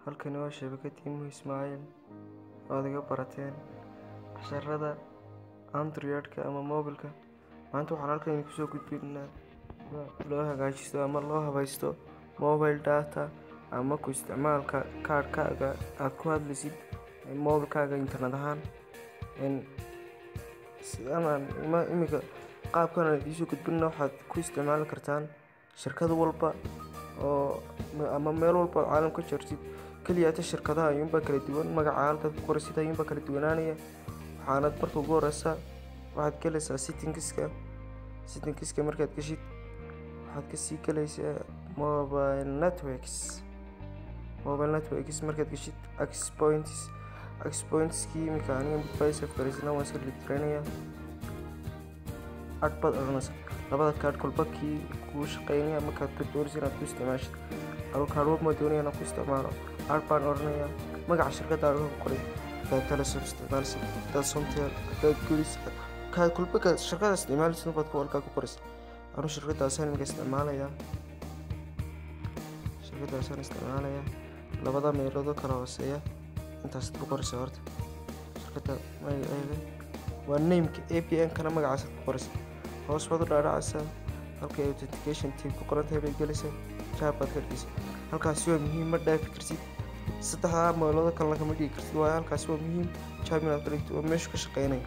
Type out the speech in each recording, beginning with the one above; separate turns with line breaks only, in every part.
halkani waa shabakad Imo Ismail oo aad iga barateen casharrada Android-ka ama mobilka. Maanta waxaan halkan kusoo gudbinaa sida loo hagaajisto ama loo habaysto mobile data ama ku isticmaalka kaarkaaga aad ku hadlaysid mobilkaaga internet ahaan. Sidaan imika qaabkan aan idiin soo gudbinaa waxaad ku isticmaali kartaan shirkad walba oo ama meel walba oo caalamka ka jirtid. kaliya shirkadaha ayuunba kala duwan, magaca halka ku qoraysid ayuunba kala duwanaanaya. waxaanad marka ugu horeysa waxaad galaysaa settingska markaad gashid waxaad kasii galaysaa mobile networks markaad gashid access pointskii imika aniga mid baa save garaysana waan iska delete garaynayaa. aad baad oranaysaa labada kaadh kolba kii kuu shaqeynaya markaad ka doonaysid inaad ku isticmaashid. kaadh walba ma doonaya inaan ku isticmaalo aad baan oranayaa magaca shirkadda aan ku qoray Telesom isticmaalsid Somtel Guris kaadh kolba ka shirkadda isticmaalsid baad ku qoraysaa. anu shirkaddaasaan isticmaalayaa labada meelood oo kala hooseeya intaas ku qoraysaa. horta shirkadda magaceeda waa nameka APN kana magacaas ku qoraysaa. hoos baad u dhaadhacaysaa halka authentication tip ku qoran tahay bay galaysaa jaab baad ka dhigaysaa. halkaasi waa muhiim, ma dhaafi kartid saddexda meelood kale kama dhigi kartid. waayo halkaasi waa muhiim jaab inaad ka dhigto oo meesha ka shaqeynaya.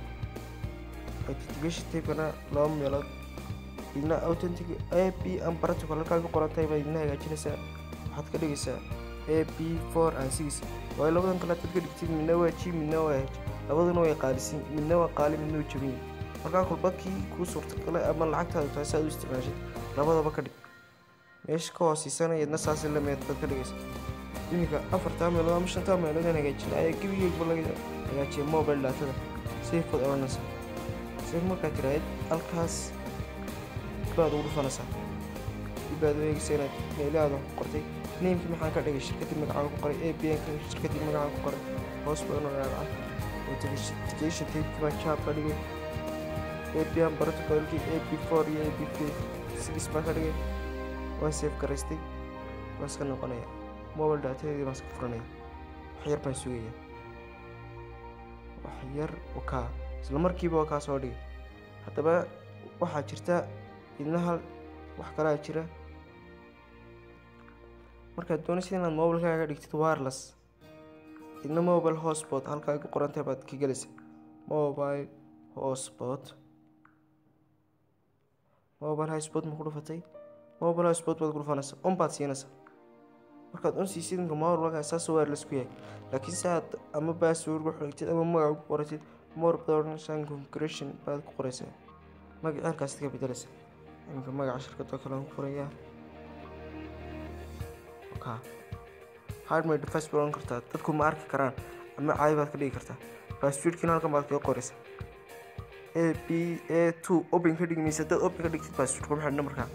authentication tipkana laba meelood idna authentic AP and protocol halkaa ku qoran tahay bay idna hagaajinaysaa. waxaad ka dhigaysaa AP4 and 6. waayo labadan kale aad ka dhigtid midna waa G midna waa H. labaduna way qaalisin, midna waa qaali midna waa jaban. markaa kolba kii kuu suurtagalay ama lacagtaada tahay si aad u isticmaashid labadaba ka dhig. meesha ka hooseysanaya idna saas la meed baad ka dhigaysaa. imika afartaa meelood ama shantaa meelood aan hagaajinay ayaa gebigeedba laga hagaajiyay mobile datada. safe baad oranaysaa. safe markaad tiraahid halkaas baad ugu dhufanaysaa. baad u eegaysaa inaad meelahaada ku qortay namekii maxaan ka dhigay shirkaddii magacaaga ku qoray APN-ka shirkaddii magacaaga ku qoray hoos baad u dhaadhacay. authentication tip baan jaab ka dhigay APN protocolkii AP4 iyo AP6 baan ka dhigay. waan save garaystay waan iska noqonayaa mobile datadeedii baan iska furanaya. wax yar baan sugayaa wax yar kaa isla markiiba waa kaa soo dhigay. haddaba waxaa jirta idna hal wax kalaa jira markaad doonaysid inaad mobilkaaga dhigtid wireless idna mobile hotspot halkaa ku qoran tahay baad ka galaysaa. mobile hotspot ma ku dhufatay mobile hotspot baad ku dhufanaysaa on baad siinaysaa. markaad on siisid inka mobilkaaga saas wireless ku yahay. laakiin si aad ama password ku xigtid ama magac ku qoratid more production configuration baad ku qoraysaa. magaca halkaas ka bedelaysaa. imika magaca shirkadda kale ku qorayaa hardware device baad kartaa dadku ma arki karaan ama caadi baad ka dhigi kartaa. passwordkina halkan baad kaga qoraysaa. AP2 open ka dhigmaysa dad open ka dhigtid password kuma xidhna markaa.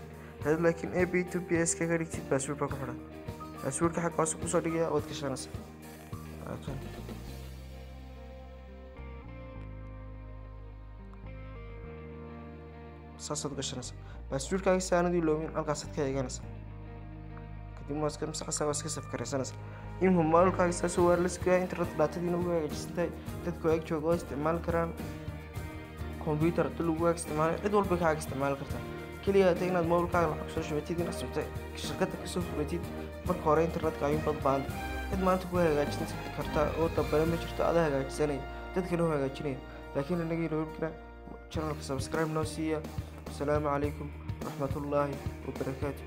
hadda laakiin AP2 PS ka dhigtid password baa ku xidhan. passwordka xagga hoose kusoo dhigaya waad gashanaysaa. saasaad gashanaysaa. passwordkaaga si aanad iloomin halkaasaad ka eeganaysaa. kadib maaska masaxaysaa waa iska saf garaysanaysaa. imika mobilkaaga saas wireless ku yahay internet datadiina ugu hagaajisan tahay. dadku ag jooga oo isticmaali karaan computer hadii lagu isticmaalo cid walba ka isticmaali kartaa. kaliya hada inaad mobilkaaga lacag soo shubatid inaad sabtay shirkadda kasoo furatid marka hore internetka ayuunbaad baahan. cid maanta ku hagaajin kartaa oo dambana ma jirto adaa hagaajisanaya dadkana u hagaajinaya. laakiin anaga inooga channelka subscribe noo siiya. asalaamu calaykum waraxmatullaahi wabarakaatu.